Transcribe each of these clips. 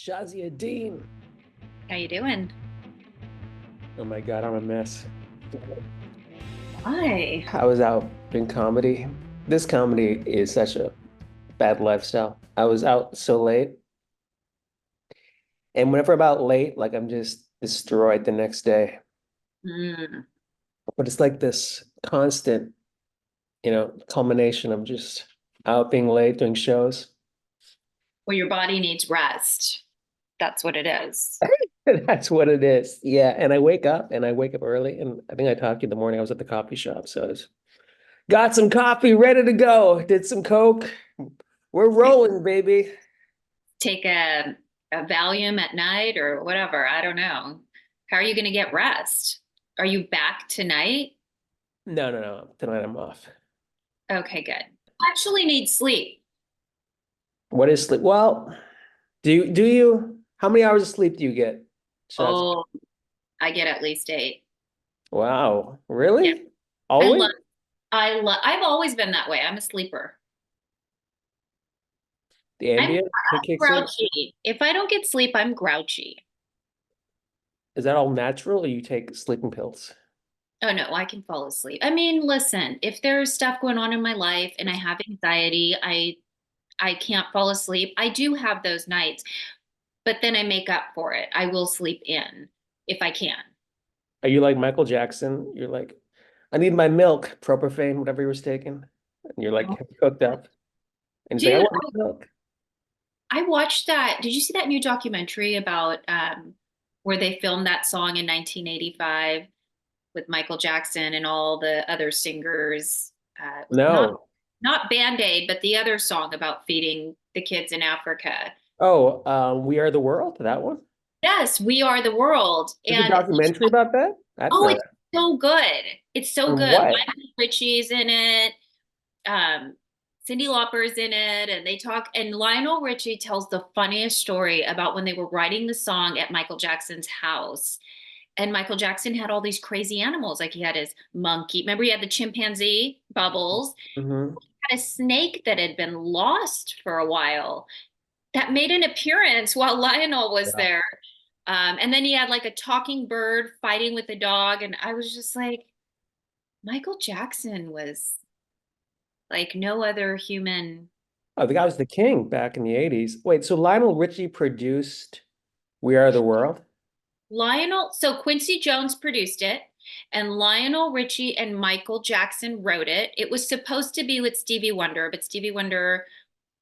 Shazia Dean. How you doing? Oh my God, I'm a mess. Why? I was out in comedy. This comedy is such a bad lifestyle. I was out so late, and whenever I'm out late, like I'm just destroyed the next day. Mm. But it's like this constant, culmination of just out being late doing shows. Well, your body needs rest. That's what it is. That's what it is. Yeah, and I wake up early, and I think I talked to you in the morning. I was at the coffee shop, so I was got some coffee ready to go. Did some Coke. We're rolling, baby. Take a Valium at night or whatever. I don't know. How are you going to get rest? Are you back tonight? No, no, no. Tonight I'm off. Okay, good. I actually need sleep. What is sleep? Well, do you how many hours of sleep do you get? Shots. Oh, I get at least 8. Wow. Yeah. Really? I Always? love I've always been that way. I'm a sleeper. The I'm ambient it kicks in? grouchy. If I don't get sleep, I'm grouchy. Is that all natural or you take sleeping pills? Oh no, I can fall asleep. I mean, listen, if there's stuff going on in my life and I have anxiety, I can't fall asleep. I do have those nights, but then I make up for it. I will sleep in if I can. Are you like Michael Jackson? You're like, I need my milk, propofane, whatever you was taking. And you're like hooked up. And he's like, I Dude, want my milk. I watched that. Did you see that new documentary about where they filmed that song in 1985 with Michael Jackson and all the other singers? Not No. not Band-Aid, but the other song about feeding the kids in Africa. Oh, We Are the World, that one? Yes, We Are the World. There's a And documentary about that? I didn't oh, know it's that. so good. It's so On good. what? Lionel Richie's in it. Um, Cyndi Lauper's in it, and they talk. And Lionel Richie tells the funniest story about when they were writing the song at Michael Jackson's house. And Michael Jackson had all these crazy animals. Like he had his monkey. Remember, he had the chimpanzee, Bubbles. Hmm. He had a snake that had been lost for a while that made an appearance while Lionel was Yeah. there. And then he had like a talking bird fighting with a dog. And I was just like, Michael Jackson was like no other human. Oh, the guy was the king back in the 80s. Wait, so Lionel Richie produced We Are the World? Lionel, so Quincy Jones produced it, and Lionel Richie and Michael Jackson wrote it. It was supposed to be with Stevie Wonder, but Stevie Wonder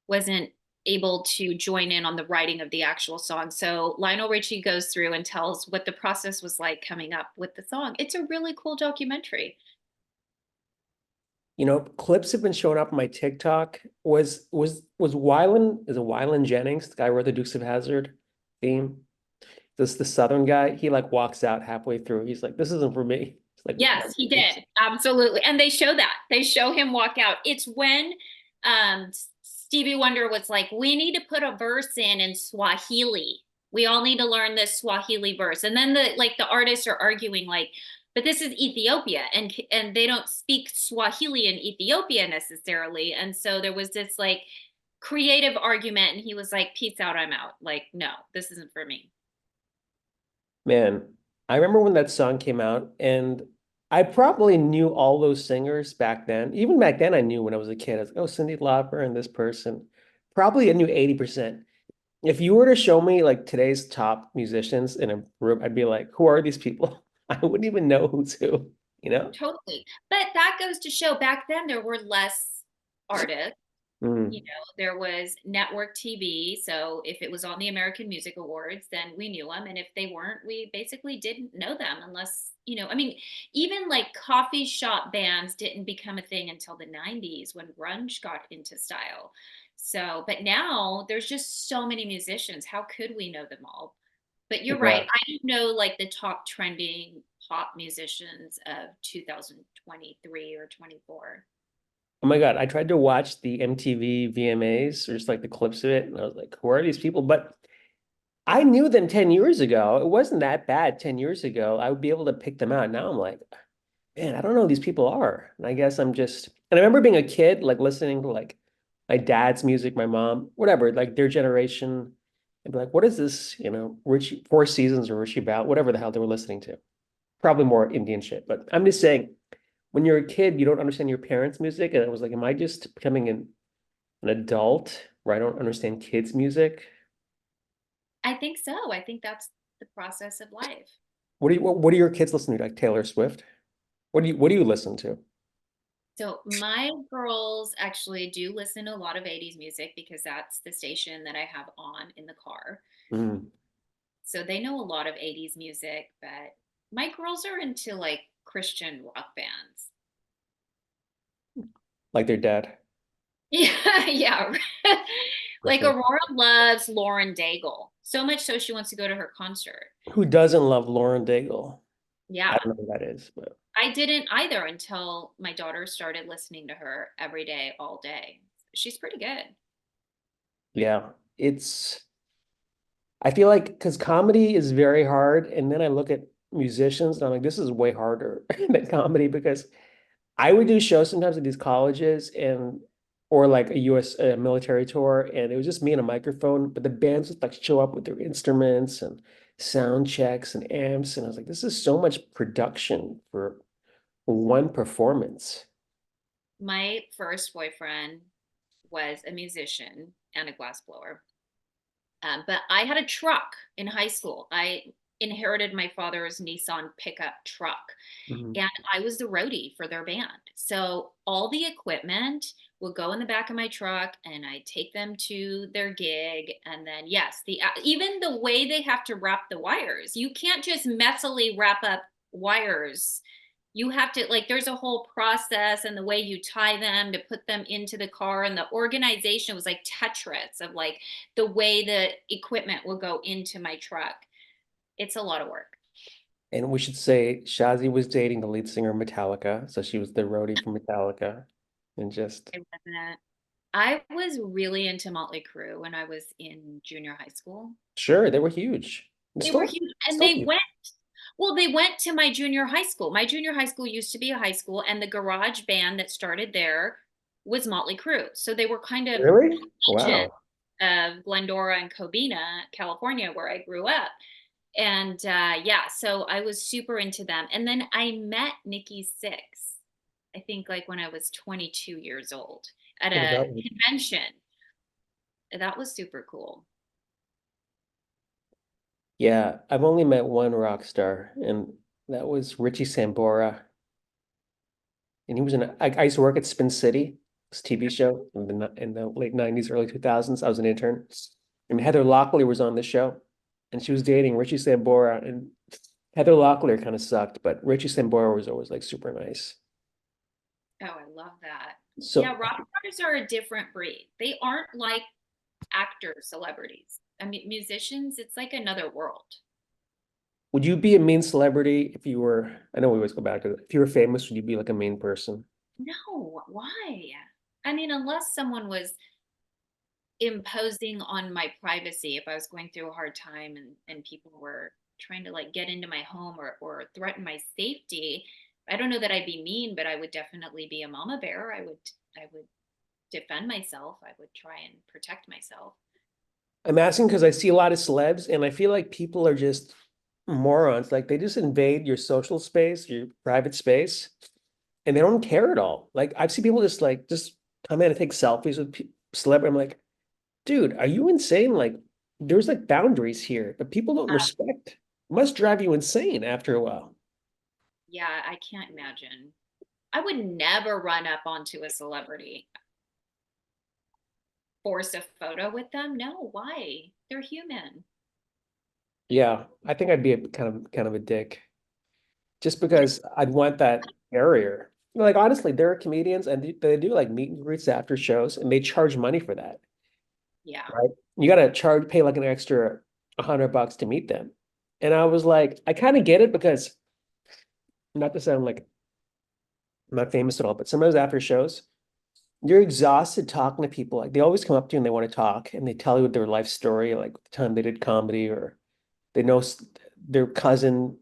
wasn't able to join in on the writing of the actual song. So Lionel Richie goes through and tells what the process was like coming up with the song. It's a really cool documentary. Clips have been showing up on my TikTok. Was Wyland, is it Wyland Jennings, the guy who wrote the Dukes of Hazzard theme? This the Southern guy. He like walks out halfway through. He's like, this isn't for me. It's like, Yes, he did. Absolutely. And they show that. They show him walk out. It's when Stevie Wonder was like, we need to put a verse in Swahili. We all need to learn this Swahili verse. And then the artists are arguing like, but this is Ethiopia and they don't speak Swahili in Ethiopia necessarily. And so there was this like creative argument and he was like, peace out, I'm out. Like, no, this isn't for me. man, I remember when that song came out, and I probably knew all those singers back then. Even back then, I knew when I was a kid. I was like, oh, Cyndi Lauper and this person. Probably I knew 80%. If you were to show me like today's top musicians in a group, I'd be like, who are these people? I wouldn't even know who's who, you know? Totally. But that goes to show back then there were less artists. You Mm. know, there was network TV. So if it was on the American Music Awards, then we knew them. And if they weren't, we basically didn't know them unless, I mean, even like coffee shop bands didn't become a thing until the 90s when grunge got into style. So, but now there's just so many musicians. How could we know them all? But you're right. Yeah. I don't know like the top trending pop musicians of 2023 or 24. Oh my God, I tried to watch the MTV VMAs or just like the clips of it, and I was like, who are these people? But I knew them 10 years ago. It wasn't that bad 10 years ago. I would be able to pick them out. Now I'm like, man, I don't know who these people are. And I guess I'm just, and I remember being a kid, like listening to like my dad's music, my mom, whatever, like their generation. and be like, what is this, Richie Four Seasons or Richie Val, whatever the hell they were listening to. Probably more Indian shit. But I'm just saying, when you're a kid, you don't understand your parents' music. And I was like, am I just becoming an adult where I don't understand kids' music? I think so. I think that's the process of life. What are your kids listening to? Like Taylor Swift? What do you listen to? So my girls actually do listen to a lot of 80s music because that's the station that I have on in the car. Mm, So they know a lot of 80s music, but my girls are into like Christian rock bands. like their dad. Yeah, yeah. For Like sure. Aurora loves Lauren Daigle. So much so she wants to go to her concert. Who doesn't love Lauren Daigle? I Yeah. don't know who that is, but I didn't either until my daughter started listening to her every day, all day. She's pretty good. yeah, I feel like because comedy is very hard, and then I look at musicians and I'm like, this is way harder than comedy because I would do shows sometimes at these colleges and or like a US military tour, and it was just me and a microphone, but the bands would like show up with their instruments and sound checks and amps, and I was like, this is so much production for one performance. My first boyfriend was a musician and a glassblower. But I had a truck in high school. I inherited my father's Nissan pickup truck, Mhm. and I was the roadie for their band. So all the equipment would go in the back of my truck, and I take them to their gig. And then, yes, the even the way they have to wrap the wires, you can't just messily wrap up wires. You have to like there's a whole process and the way you tie them to put them into the car, and the organization was like Tetris of like the way the equipment will go into my truck. It's a lot of work. And we should say Shazia was dating the lead singer of Metallica, so she was the roadie for Metallica, and just It wasn't. I was really into Motley Crue when I was in junior high school. sure, they were huge. They're They were still huge, and still they huge. went. Well, they went to my junior high school. My junior high school used to be a high school, and the garage band that started there was Motley Crue. So they were kind of Really? legends Wow. of Glendora and Covina, California, where I grew up. And yeah, so I was super into them. And then I met Nikki Six, I think like when I was 22 years old at What was a that like? convention. That was super cool. Yeah, I've only met one rock star, and that was Richie Sambora. And he was I used to work at Spin City, this TV show in the late 90s, early 2000s. I was an intern. And Heather Locklear was on the show, and she was dating Richie Sambora. And Heather Locklear kind of sucked, but Richie Sambora was always like super nice. Oh, I love that. Yeah, So rock stars are a different breed. They aren't like actors, celebrities. I mean, musicians, it's like another world. would you be a main celebrity if you were, I know we always go back to it. If you were famous, would you be like a main person? No, why? I mean, unless someone was imposing on my privacy, if I was going through a hard time and people were trying to like get into my home or threaten my safety, I don't know that I'd be mean, but I would definitely be a mama bear. I would defend myself. I would try and protect myself. I'm asking because I see a lot of celebs, and I feel like people are just morons. Like they just invade your social space, your private space, and they don't care at all. Like I've seen people just come in and take selfies with celebrity. I'm like, dude, are you insane? Like there's like boundaries here, but people don't respect. It must drive you insane after a while. Yeah, I can't imagine. I would never run up onto a celebrity, force a photo with them. No, why? They're human. Yeah, I think I'd be a kind of a dick just because I'd want that barrier. Like honestly, there are comedians and they do like meet and greets after shows, and they charge money for that. Yeah. Right? You gotta pay like an extra $100 to meet them. And I was like, I kind of get it because not to sound like I'm not famous at all, but sometimes after shows, you're exhausted talking to people. Like they always come up to you and they want to talk and they tell you their life story, like the time they did comedy or they know their cousin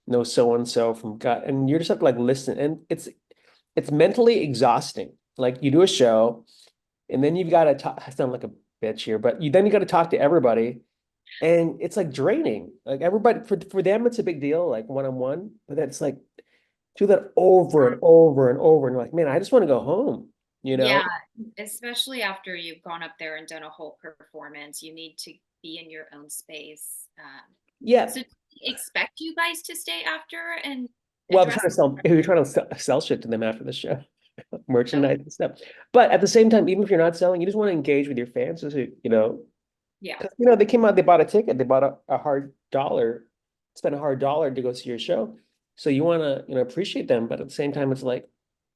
knows so and so from gut, and you just have to like listen. And it's mentally exhausting. Like you do a show and then you've got to talk. I sound like a bitch here, but you got to talk to everybody. And it's like draining. Like everybody for them, it's a big deal, like one-on-one, but that's like do that over and over and over. And you're like, man, I just want to go home, you know? Yeah, especially after you've gone up there and done a whole performance, you need to be in your own space. Yeah. So do we expect you guys to stay after and Well, I'm address? trying to sell, we're trying to sell shit to them after the show, Okay. merchandise and stuff. But at the same time, even if you're not selling, you just want to engage with your fans, so, you know, Yeah. because they came out, they bought a ticket, they bought a hard dollar, spent a hard dollar to go see your show. So you want to, appreciate them, but at the same time, it's like,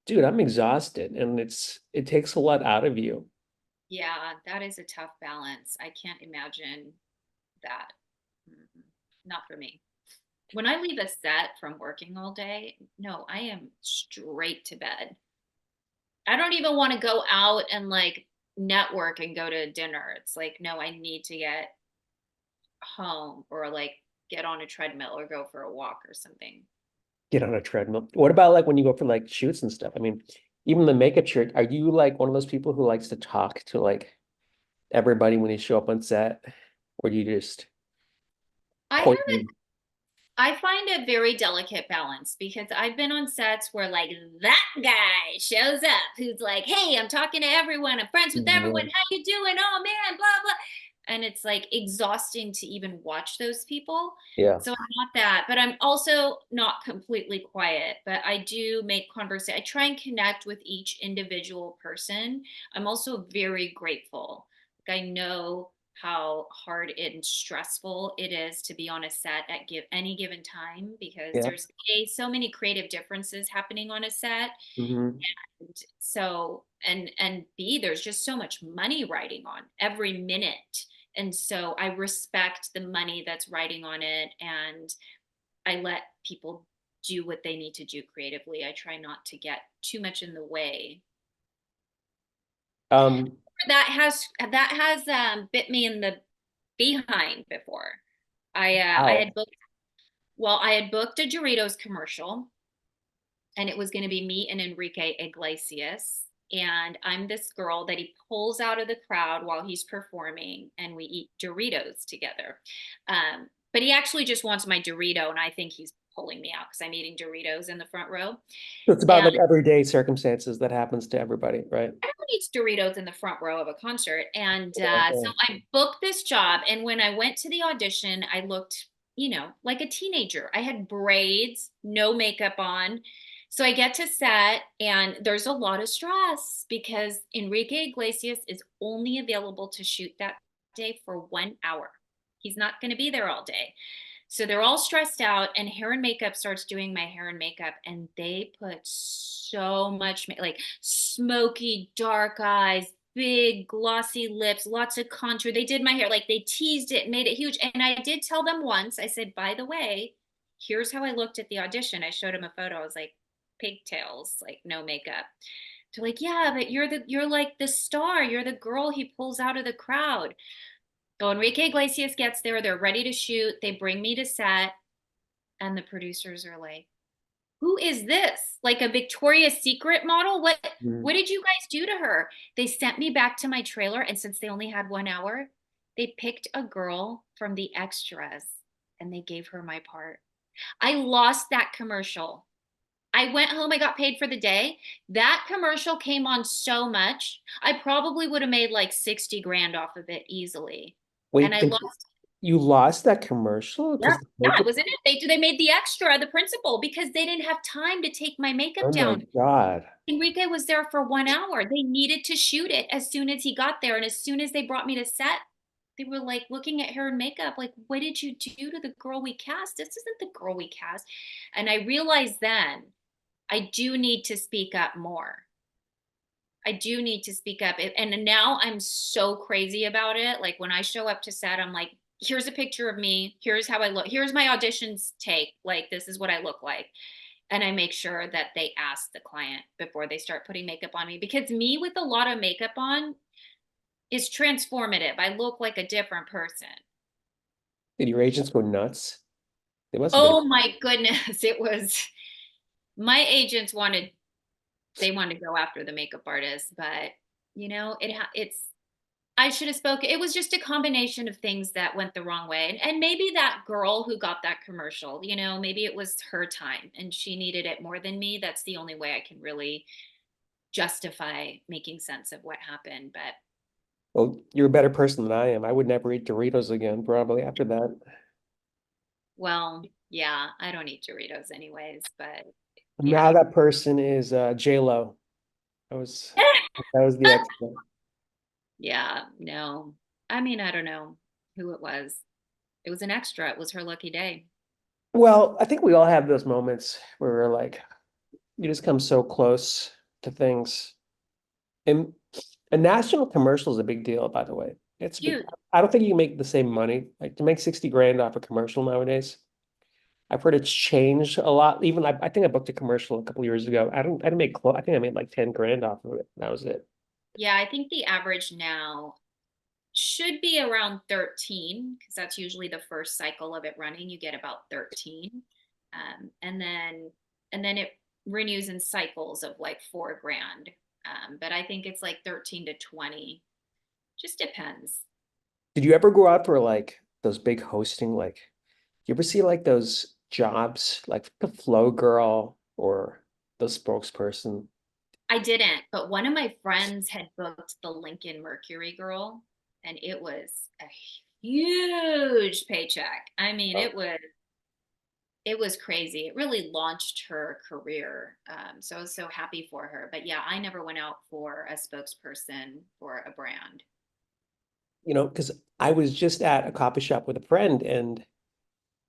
dude, I'm exhausted, and it takes a lot out of you. Yeah, that is a tough balance. I can't imagine that. Mm-mm. Not for me. When I leave a set from working all day, no, I am straight to bed. I don't even want to go out and like network and go to dinner. It's like, no, I need to get home or like get on a treadmill or go for a walk or something. Get on a treadmill. What about like when you go for like shoots and stuff? I mean, even the makeup shirt, are you like one of those people who likes to talk to like everybody when you show up on set? Or do you just I point have them? I find a very delicate balance because I've been on sets where like that guy shows up who's like, "Hey, I'm talking to everyone. I'm friends with everyone. Mhm. How you doing? Oh man, blah blah." And it's like exhausting to even watch those people. Yeah. So I'm not that, but I'm also not completely quiet, but I do make conversation. I try and connect with each individual person. I'm also very grateful. Like I know how hard and stressful it is to be on a set at any given time because Yeah. there's so many creative differences happening on a set. Hmm. And so and B, there's just so much money riding on every minute. And so I respect the money that's riding on it, and I let people do what they need to do creatively. I try not to get too much in the way. Um, That has bit me in the behind before. I wow. had booked I had booked a Doritos commercial, and it was going to be me and Enrique Iglesias. And I'm this girl that he pulls out of the crowd while he's performing, and we eat Doritos together. But he actually just wants my Dorito, and I think he's pulling me out because I'm eating Doritos in the front row. So it's about And like everyday circumstances that happens to everybody, right? everyone eats Doritos in the front row of a concert. And Yeah. so I booked this job. And when I went to the audition, I looked, like a teenager. I had braids, no makeup on. So I get to set, and there's a lot of stress because Enrique Iglesias is only available to shoot that day for 1 hour. He's not going to be there all day. So they're all stressed out, and hair and makeup starts doing my hair and makeup, and they put so much like smoky dark eyes, big glossy lips, lots of contour. They did my hair like they teased it, made it huge. And I did tell them once, I said, by the way, here's how I looked at the audition. I showed him a photo. I was like, pigtails, like no makeup. They're like, yeah, but you're like the star. You're the girl he pulls out of the crowd. So Enrique Iglesias gets there, they're ready to shoot. They bring me to set, and the producers are like, "Who is this? Like a Victoria's Secret model? What Mhm. did you guys do to her?" They sent me back to my trailer, and since they only had 1 hour, they picked a girl from the extras and they gave her my part. I lost that commercial. I went home, I got paid for the day. That commercial came on so much. I probably would have made like 60 grand off of it easily. And Wait, I lost. you lost that commercial Yeah, because yeah, it makeup? was in it. They made the extra, the principal, because they didn't have time to take my makeup Oh my down. God. Enrique was there for 1 hour. They needed to shoot it as soon as he got there. And as soon as they brought me to set, they were like looking at hair and makeup, like, what did you do to the girl we cast? This isn't the girl we cast. And I realized then I do need to speak up more. I do need to speak up. And now I'm so crazy about it. Like when I show up to set, I'm like, here's a picture of me. Here's how I look. Here's my auditions take. Like, this is what I look like. And I make sure that they ask the client before they start putting makeup on me, because me with a lot of makeup on is transformative. I look like a different person. Did your agents go nuts? They must have been. Oh my goodness. It was my agents wanted to go after the makeup artist, but it's I should have spoken. It was just a combination of things that went the wrong way. And maybe that girl who got that commercial, maybe it was her time and she needed it more than me. That's the only way I can really justify making sense of what happened. But Well, you're a better person than I am. I would never eat Doritos again, probably after that. well, yeah, I don't eat Doritos anyways, but Now yeah. that person is J Lo. That was that was the extra. Yeah, no. I mean, I don't know who it was. It was an extra. It was her lucky day. Well, I think we all have those moments where we're like, you just come so close to things. And a national commercial is a big deal, by the way. It's big. Huge. I don't think you can make the same money. Like to make 60 grand off a commercial nowadays. I've heard it's changed a lot. Even I think I booked a commercial a couple years ago. I didn't make close. I think I made like 10 grand off of it. That was it. Yeah, I think the average now should be around 13 because that's usually the first cycle of it running. You get about 13. And then it renews in cycles of like 4 grand. But I think it's like 13 to 20. Just depends. Did you ever go out for like those big hosting, like you ever see like those jobs like the Flow Girl or the spokesperson? I didn't, but one of my friends had booked the Lincoln Mercury Girl, and it was a huge paycheck. I mean, Oh. it was crazy. It really launched her career. So I was so happy for her. But yeah, I never went out for a spokesperson for a brand. Because I was just at a coffee shop with a friend and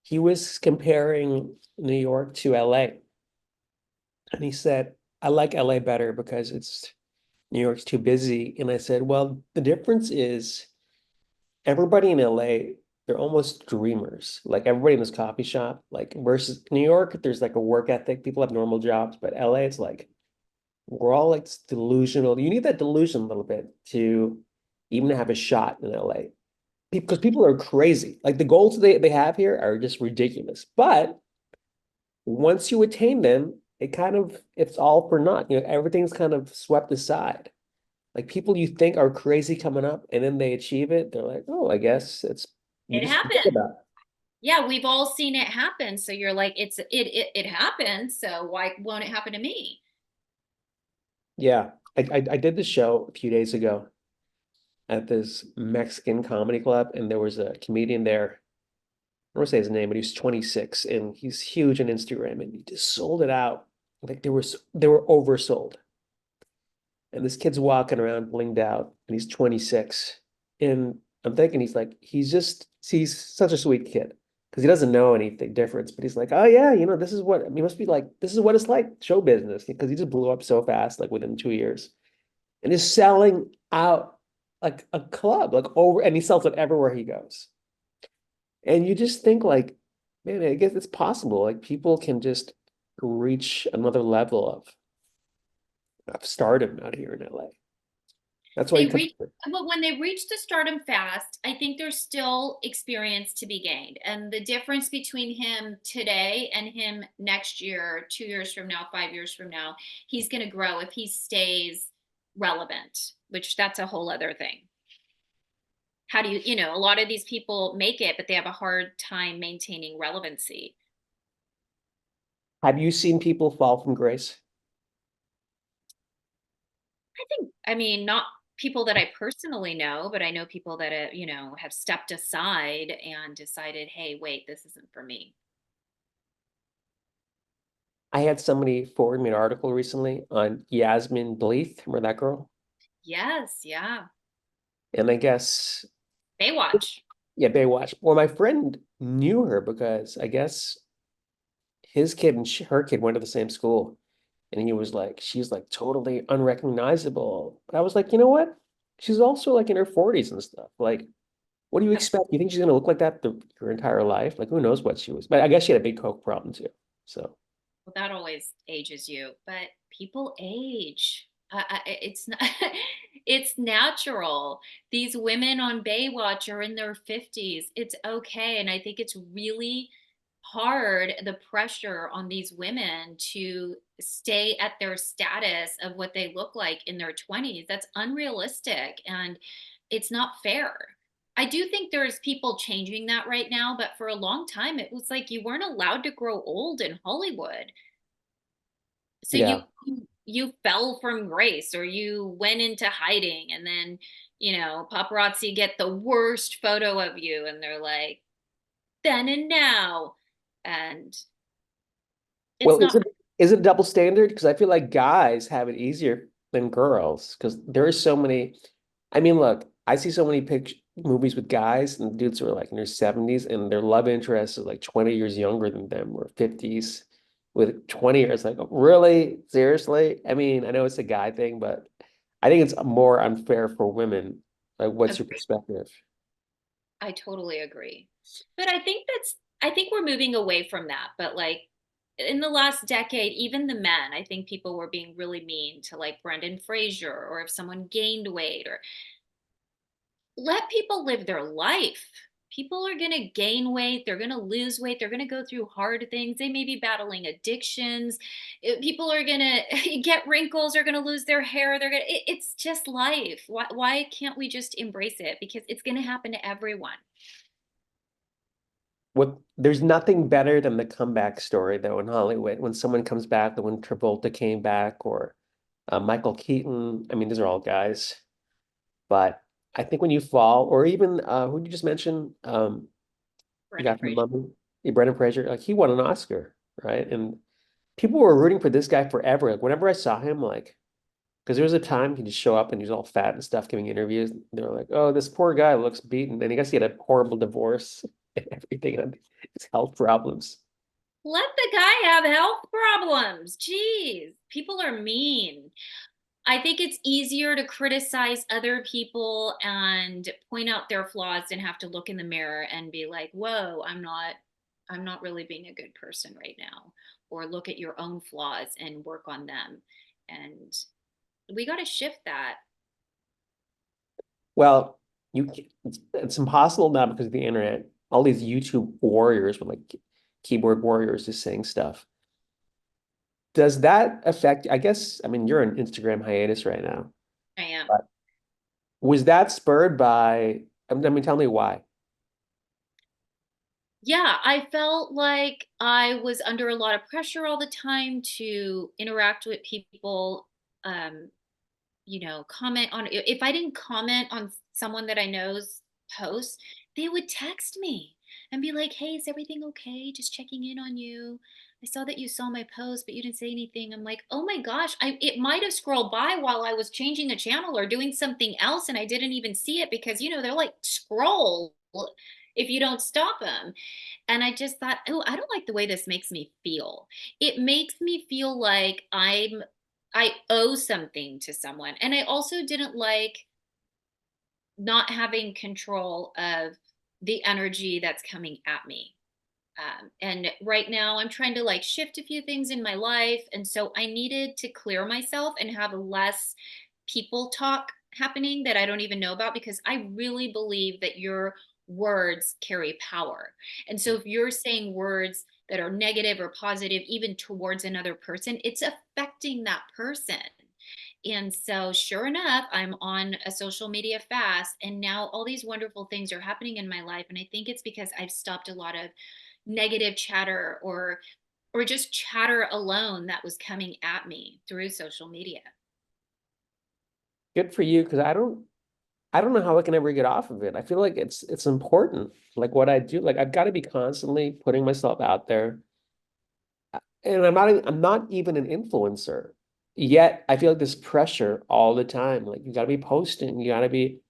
he was comparing New York to LA. And he said, I like LA better because it's New York's too busy. And I said, well, the difference is everybody in LA, they're almost dreamers. Like everybody in this coffee shop, like versus New York, there's like a work ethic. People have normal jobs, but LA, it's like we're all like delusional. You need that delusion a little bit to even have a shot in LA. Because people are crazy. Like the goals they have here are just ridiculous. But once you attain them, it's all for naught. Everything's kind of swept aside. Like people you think are crazy coming up and then they achieve it, they're like, oh, I guess it's you It just forget happened. about it. Yeah, we've all seen it happen. So you're like, it happened. So why won't it happen to me? Yeah. I did the show a few days ago at this Mexican comedy club, and there was a comedian there. I don't want to say his name, but he was 26 and he's huge on Instagram and he just sold it out. Like they were oversold. And this kid's walking around blinged out and he's 26. And I'm thinking he's such a sweet kid because he doesn't know anything difference, but he's like, oh yeah, this is what he must be like, this is what it's like, show business, because he just blew up so fast, like within 2 years. And is selling out like a club, like over, and he sells it everywhere he goes. And you just think like, man, I guess it's possible. Like people can just reach another level of stardom out here in LA. That's why They you come reach, but when they reach the stardom fast, I think there's still experience to be gained. And the difference between him today and him next year, 2 years from now, 5 years from now, he's going to grow if he stays relevant, which that's a whole other thing. How do a lot of these people make it, but they have a hard time maintaining relevancy. Have you seen people fall from grace? I mean, not people that I personally know, but I know people that have stepped aside and decided, hey, wait, this isn't for me. I had somebody forward me an article recently on Yasmin Bleeth. Remember that girl? Yes, yeah. And I guess, Baywatch. yeah, Baywatch. Well, my friend knew her because I guess his kid and her kid went to the same school. And he was like, she's like totally unrecognizable. But I was like, you know what? She's also like in her 40s and stuff. Like, what do you expect? You think she's gonna look like that her entire life? Like, who knows what she was? But I guess she had a big coke problem too. So Well, that always ages you, but people age. It's not, it's natural. These women on Baywatch are in their 50s. It's okay. And I think it's really hard, the pressure on these women to stay at their status of what they look like in their 20s. That's unrealistic. And it's not fair. I do think there's people changing that right now, but for a long time it was like you weren't allowed to grow old in Hollywood. So Yeah. you fell from grace or you went into hiding, and then, paparazzi get the worst photo of you and they're like, then and now. And it's Well, not. is it a double standard? Because I feel like guys have it easier than girls because there are so many. I mean, look, I see so many movies with guys and dudes who are like in their 70s and their love interest is like 20 years younger than them or 50s with 20 years. Like, really? Seriously? I mean, I know it's a guy thing, but I think it's more unfair for women. Like, what's your perspective? I totally agree. But I think we're moving away from that. But like in the last decade, even the men, I think people were being really mean to like Brendan Fraser, or if someone gained weight, or let people live their life. People are going to gain weight, they're going to lose weight, they're going to go through hard things. They may be battling addictions. People are going to get wrinkles, are going to lose their hair. It's just life. Why can't we just embrace it? Because it's going to happen to everyone. There's nothing better than the comeback story though in Hollywood when someone comes back, the when Travolta came back or Michael Keaton. I mean, these are all guys, but I think when you fall, or even who did you just mention? The guy Brendan from the Fraser. Mummy, Brendan Fraser. Like he won an Oscar, right? And people were rooting for this guy forever. Like whenever I saw him, like because there was a time he'd just show up and he's all fat and stuff giving interviews. They were like, "Oh, this poor guy looks beaten," and I guess he had a horrible divorce and everything on his health problems. Let the guy have health problems. Jeez, people are mean. I think it's easier to criticize other people and point out their flaws than have to look in the mirror and be like, "Whoa, I'm not really being a good person right now." Or look at your own flaws and work on them. And we got to shift that. Well, it's impossible now because of the internet. All these YouTube warriors with like keyboard warriors just saying stuff. Does that affect, I guess, I mean, you're in Instagram hiatus right now, I am. but was that spurred by, I mean, tell me why. Yeah, I felt like I was under a lot of pressure all the time to interact with people. Um, comment on, if I didn't comment on someone that I know's post, they would text me and be like, "Hey, is everything okay? Just checking in on you. I saw that you saw my post, but you didn't say anything." I'm like, "Oh my gosh, it might have scrolled by while I was changing the channel or doing something else, and I didn't even see it because they're like scroll if you don't stop them." And I just thought, "Oh, I don't like the way this makes me feel." It makes me feel like I owe something to someone. And I also didn't like not having control of the energy that's coming at me. And right now I'm trying to like shift a few things in my life. And so I needed to clear myself and have less people talk happening that I don't even know about, because I really believe that your words carry power. And so if you're saying words that are negative or positive, even towards another person, it's affecting that person. And so, sure enough, I'm on a social media fast, and now all these wonderful things are happening in my life. And I think it's because I've stopped a lot of negative chatter, or just chatter alone that was coming at me through social media. Good for you, because I don't know how I can ever get off of it. I feel like it's important. Like what I do, like I've got to be constantly putting myself out there. And I'm not even an influencer. Yet I feel like this pressure all the time. Like you gotta be posting, you gotta be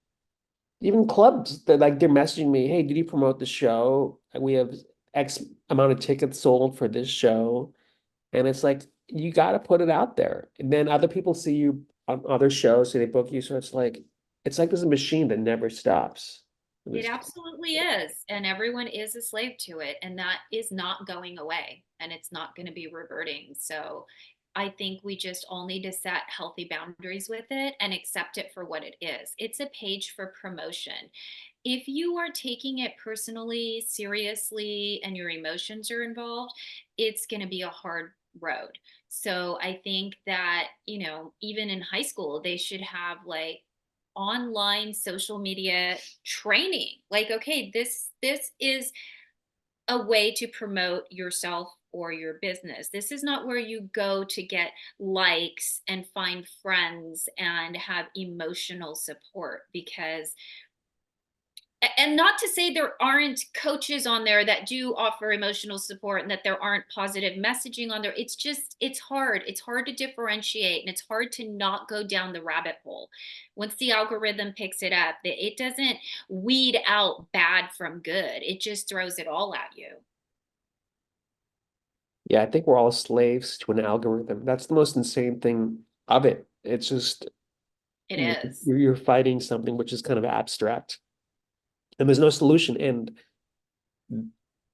even clubs that like they're messaging me, hey, did you promote the show? We have X amount of tickets sold for this show. And it's like you gotta put it out there. And then other people see you on other shows, so they book you. So it's like there's a machine that never stops. It absolutely is. And everyone is a slave to it. And that is not going away, and it's not going to be reverting. So I think we just all need to set healthy boundaries with it and accept it for what it is. It's a page for promotion. If you are taking it personally, seriously, and your emotions are involved, it's going to be a hard road. So I think that, even in high school, they should have like online social media training. Like, okay, this is a way to promote yourself or your business. This is not where you go to get likes and find friends and have emotional support. Because, and not to say there aren't coaches on there that do offer emotional support and that there aren't positive messaging on there. It's just, it's hard to differentiate, and it's hard to not go down the rabbit hole. Once the algorithm picks it up, it doesn't weed out bad from good, it just throws it all at you. Yeah, I think we're all slaves to an algorithm. That's the most insane thing of it. It's just It you- is. you're fighting something which is kind of abstract, and there's no solution. And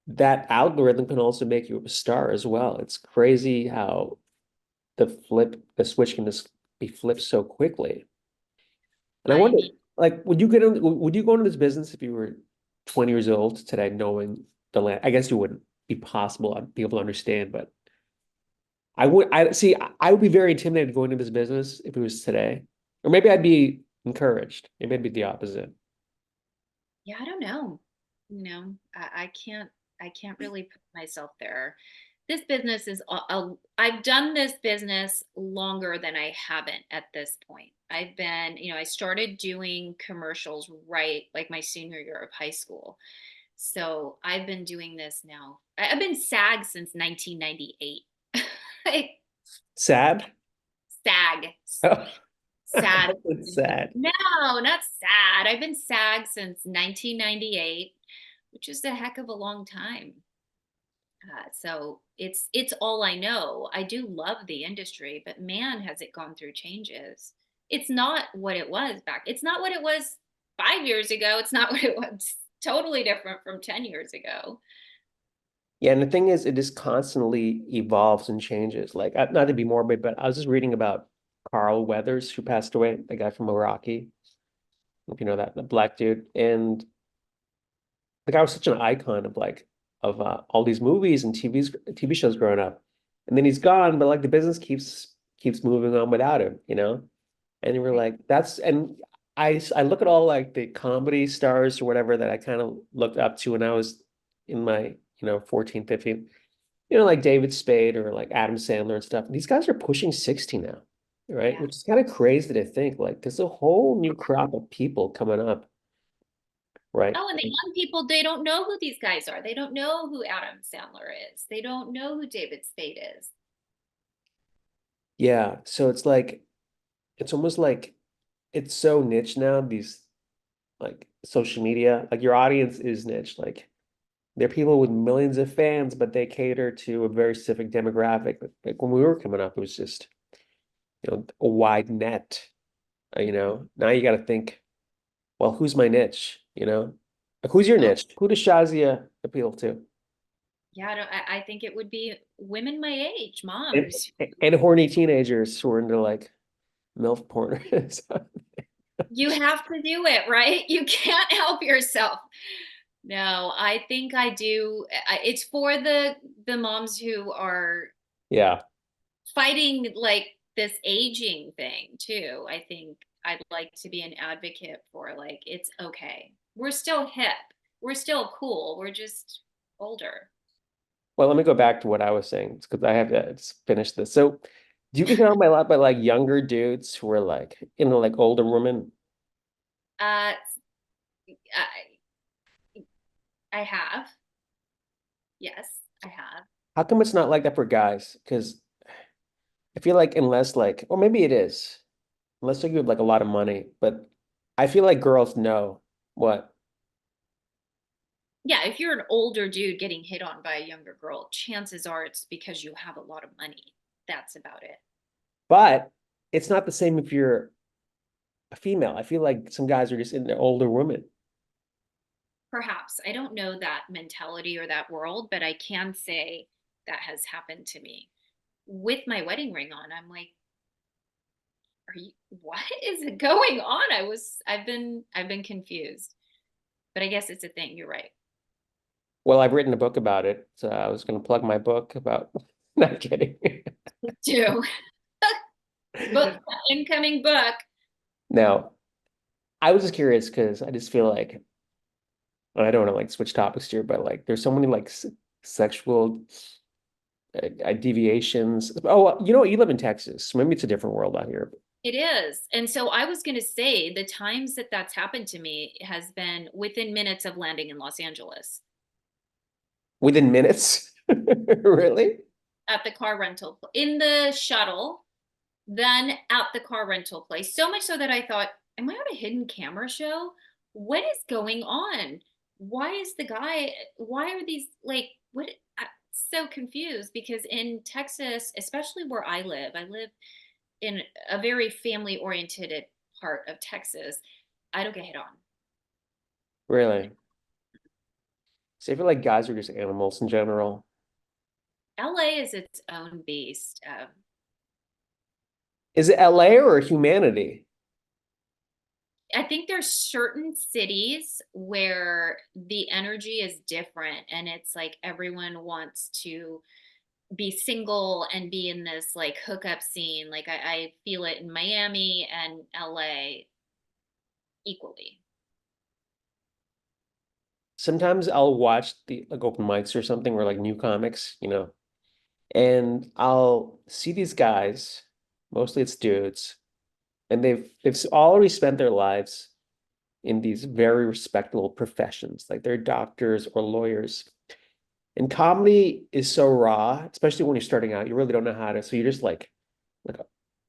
that algorithm can also make you a star as well. It's crazy how the switch can just be flipped so quickly. And I I wonder, mean, like, would you go into this business if you were 20 years old today, knowing the land? I guess you wouldn't be possible, be able to understand, but I see, I would be very intimidated going into this business if it was today. Or maybe I'd be encouraged. Maybe I'd be the opposite. yeah, I don't know. I can't really put myself there. This business is I've done this business longer than I haven't at this point. I've been, I started doing commercials right like my senior year of high school. So I've been doing this now. I've been SAG since 1998. Like, Sad? SAG. Oh, Sad. it's sad. No, not sad. I've been SAG since 1998, which is a heck of a long time. So it's all I know. I do love the industry, but man, has it gone through changes. It's not what it was back. It's not what it was 5 years ago. It's not what it was. Totally different from 10 years ago. Yeah, and the thing is, it just constantly evolves and changes. Like, not to be morbid, but I was just reading about Carl Weathers, who passed away, the guy from Iraqi, if you know that, the black dude. And the guy was such an icon of all these movies and TV shows growing up. And then he's gone, but like the business keeps moving on without him, you know? And we're Right. like, that's and I look at all like the comedy stars or whatever that I kind of looked up to when I was in my, 14, 15, like David Spade or like Adam Sandler and stuff. These guys are pushing 60 now, right? Yeah. Which is kind of crazy to think. Like, there's a whole new crop of people coming up, right? Oh, and the young people, they don't know who these guys are. They don't know who Adam Sandler is. They don't know who David Spade is. Yeah. So it's like it's almost like it's so niche now, these like social media. Like your audience is niche. Like they're people with millions of fans, but they cater to a very specific demographic. Like when we were coming up, it was just, a wide net. Now you got to think, well, who's my niche? Like, who's your Oh, niche? Who does Shazia appeal to? yeah. I think it would be women my age, And, moms. and horny teenagers who are into like MILF porn. You have to do it, right? You can't help yourself. No, I think I do. It's for the moms who are Yeah. fighting like this aging thing too. I think I'd like to be an advocate for like it's okay. We're still hip. We're still cool. We're just older. Well, let me go back to what I was saying because I have to just finish this. So, do you get hit on by a lot by like younger dudes who are like into like older women? I I have. Yes, I have. How come it's not like that for guys? Because I feel like unless like, or maybe it is, unless you have like a lot of money, but I feel like girls know what. Yeah, if you're an older dude getting hit on by a younger girl, chances are it's because you have a lot of money. That's about it. But it's not the same if you're a female. I feel like some guys are just into older women. Perhaps. I don't know that mentality or that world, but I can say that has happened to me. With my wedding ring on, I'm like, are you, what is going on? I've been confused. But I guess it's a thing. You're right. Well, I've written a book about it, so I was going to plug my book about. Not kidding. Do book incoming book. Now, I was just curious because I just feel like I don't want to like switch topics here, but like there's so many like sexual deviations. Oh, you know, you live in Texas. Maybe it's a different world out here. It is. And so I was going to say the times that that's happened to me has been within minutes of landing in Los Angeles Within minutes. Really? at the car rental in the shuttle, then at the car rental place. So much so that I thought, am I on a hidden camera show? What is going on? Why is the guy, why are these like, what? I'm so confused because in Texas, especially where I live in a very family oriented part of Texas. I don't get hit on. Really? So I feel like guys are just animals in general. LA is its own beast. Is it LA or humanity? I think there's certain cities where the energy is different and it's like everyone wants to be single and be in this like hookup scene. Like I feel it in Miami and LA equally. Sometimes I'll watch the like open mics or something or like new comics, and I'll see these guys, mostly it's dudes, and they've already spent their lives in these very respectable professions, like they're doctors or lawyers. And comedy is so raw, especially when you're starting out, you really don't know how to. So you're just like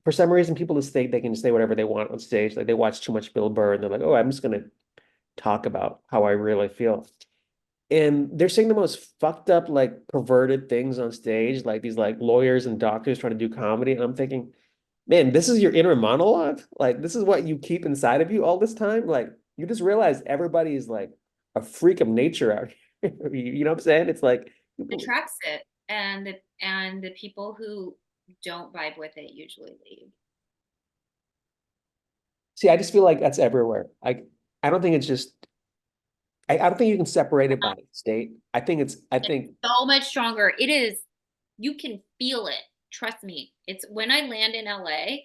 for some reason, people just think they can say whatever they want on stage. Like they watch too much Bill Burr and they're like, oh, I'm just gonna talk about how I really feel. And they're saying the most fucked up, like perverted things on stage, like these like lawyers and doctors trying to do comedy. And I'm thinking, man, this is your inner monologue. Like this is what you keep inside of you all this time. Like you just realize everybody is like a freak of nature out here. You know what I'm saying? It's like Attracts it and the people who don't vibe with it usually leave. see, I just feel like that's everywhere. I don't think it's just I don't think you can separate it by state. I think So much stronger. It is, you can feel it. Trust me. It's when I land in LA,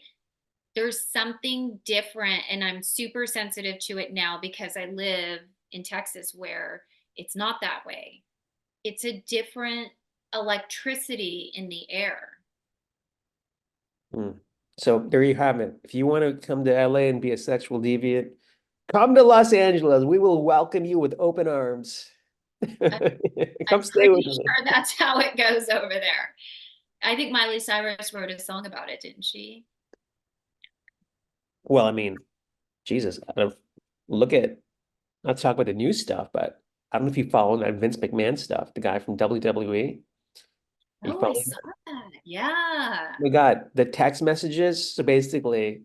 there's something different and I'm super sensitive to it now because I live in Texas where it's not that way. It's a different electricity in the air. hmm. So there you have it. If you want to come to LA and be a sexual deviant, come to Los Angeles. We will welcome you with open arms. I- Come I'm stay pretty with me. sure that's how it goes over there. I think Miley Cyrus wrote a song about it, didn't she? Well, I mean, Jesus, look at not talk about the new stuff, but I don't know if you follow that Vince McMahon stuff, the guy from WWE. You Oh, I follow saw that. Yeah. we got the text messages. So basically,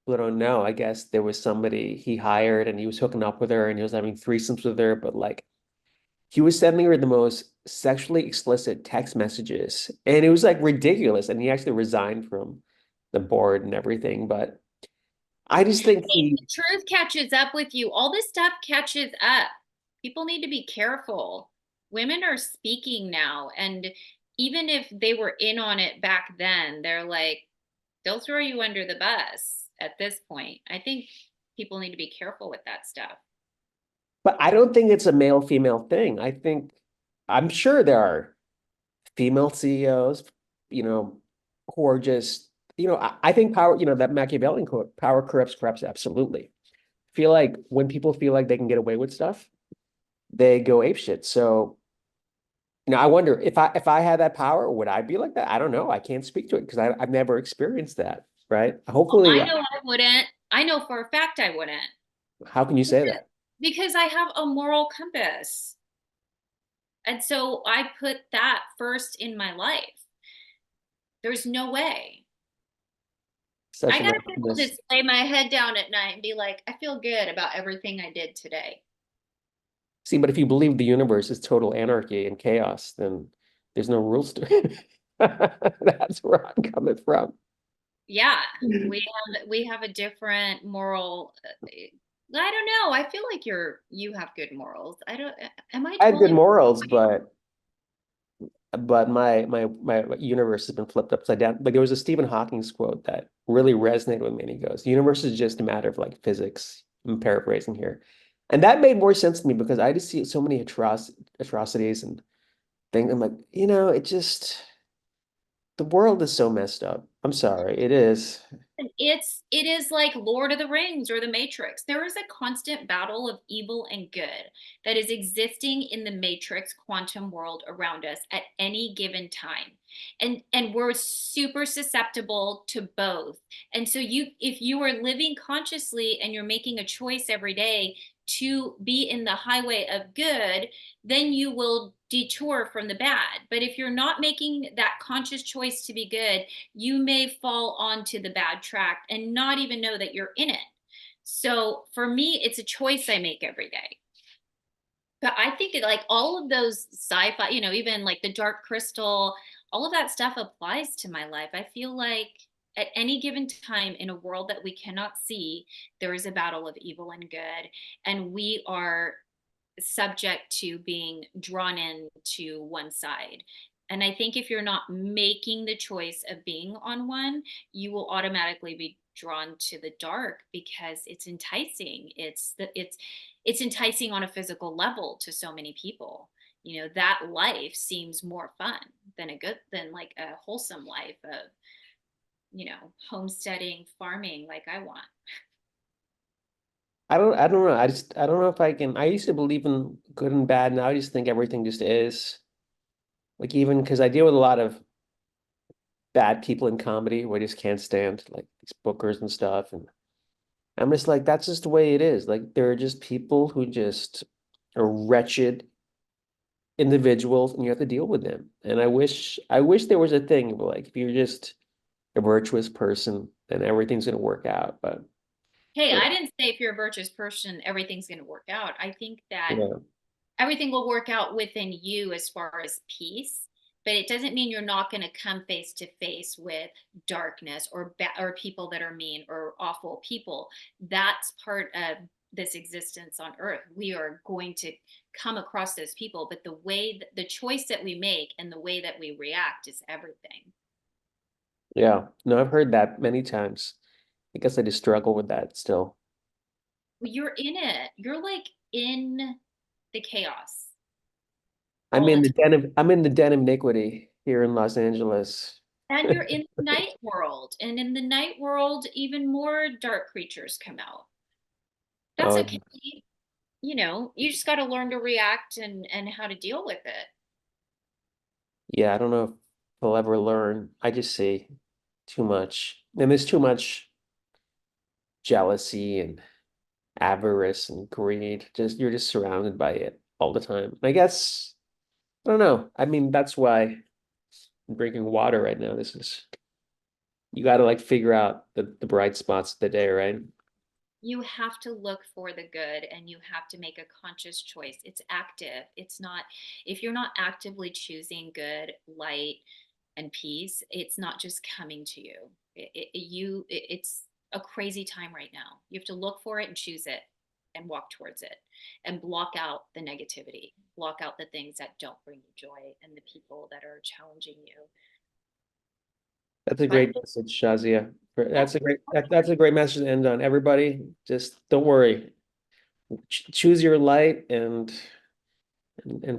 people don't know. I guess there was somebody he hired and he was hooking up with her and he was having threesomes with her, but like he was sending her the most sexually explicit text messages. And it was like ridiculous. And he actually resigned from the board and everything. But I just think Hey, he the truth catches up with you. All this stuff catches up. People need to be careful. Women are speaking now, and even if they were in on it back then, they're like, they'll throw you under the bus at this point. I think people need to be careful with that stuff. but I don't think it's a male female thing. I'm sure there are female CEOs, who are just, I think power, that Machiavellian quote, power corrupts, absolutely. Feel like when people feel like they can get away with stuff, they go apeshit. So, I wonder if I had that power, would I be like that? I don't know. I can't speak to it because I've never experienced that, right? Oh, Hopefully, I know I wouldn't. I know for a fact I wouldn't. how can you say that? Because I have a moral compass. And so I put that first in my life. There's no way. Such I an gotta be able to optimist. just lay my head down at night and be like, I feel good about everything I did today. See, but if you believe the universe is total anarchy and chaos, then there's no rules to it. That's where I'm coming from. Yeah, we have a different moral. I don't know. I feel like you have good morals. I don't. Am I I have good totally? morals, but my universe has been flipped upside down. Like there was a Stephen Hawking's quote that really resonated with me. And he goes, "The universe is just a matter of like physics. I'm paraphrasing here. And that made more sense to me because I just see so many atrocities and things. I'm like, it just the world is so messed up. I'm sorry, it is. And it is like Lord of the Rings or the Matrix. There is a constant battle of evil and good that is existing in the Matrix quantum world around us at any given time. And we're super susceptible to both. And so if you are living consciously and you're making a choice every day to be in the highway of good, then you will detour from the bad. But if you're not making that conscious choice to be good, you may fall onto the bad track and not even know that you're in it. So for me, it's a choice I make every day. But I think like all of those sci-fi, even like the Dark Crystal, all of that stuff applies to my life. I feel like at any given time in a world that we cannot see, there is a battle of evil and good. And we are subject to being drawn in to one side. And I think if you're not making the choice of being on one, you will automatically be drawn to the dark because it's enticing. It's enticing on a physical level to so many people. That life seems more fun than like a wholesome life of, homesteading, farming like I want. I don't know. I don't know if I can. I used to believe in good and bad. Now I just think everything just is. Like even because I deal with a lot of bad people in comedy who I just can't stand, like these bookers and stuff. And I'm just like, that's just the way it is. Like there are just people who just are wretched individuals and you have to deal with them. And I wish there was a thing where like if you're just a virtuous person, then everything's gonna work out. But Hey, yeah, I didn't say if you're a virtuous person, everything's going to work out. I think that yeah. everything will work out within you as far as peace, but it doesn't mean you're not going to come face to face with darkness or people that are mean or awful people. That's part of this existence on earth. We are going to come across those people, but the choice that we make and the way that we react is everything. Yeah. No, I've heard that many times. I guess I just struggle with that still. Well, you're in it. You're like in the chaos I'm all in the the time. den of iniquity here in Los Angeles. And you're in the night world. And in the night world, even more dark creatures come out. That's Oh, okay. You just got to learn to react and how to deal with it. yeah, I don't know if I'll ever learn. I just see too much. And there's too much jealousy and avarice and greed. Just you're just surrounded by it all the time. And I guess I don't know. I mean, that's why I'm drinking water right now. This is you got to like figure out the bright spots of the day, right? You have to look for the good and you have to make a conscious choice. It's active. It's not, if you're not actively choosing good, light, and peace, it's not just coming to you. It's a crazy time right now. You have to look for it and choose it and walk towards it and block out the negativity, block out the things that don't bring you joy and the people that are challenging you. That's a But great message, Shazia. yeah, That's a great message to end on. Everybody, just don't worry. Choose your light and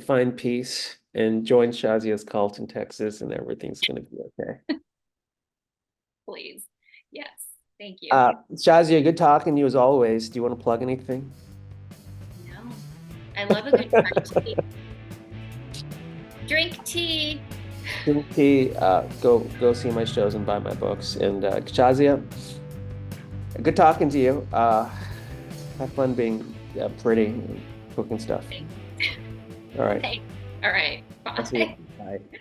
find peace and join Shazia's cult in Texas and everything's gonna be okay. please. Yes. Thank you. Shazia, good talking to you as always. Do you want to plug anything? No, I love a good chai tea. Drink tea. Drink tea, go see my shows and buy my books. And Shazia, good talking to you. Have fun being pretty and cooking stuff. Thanks. All right. Thanks. All right. I'll see you. Bye. Bye.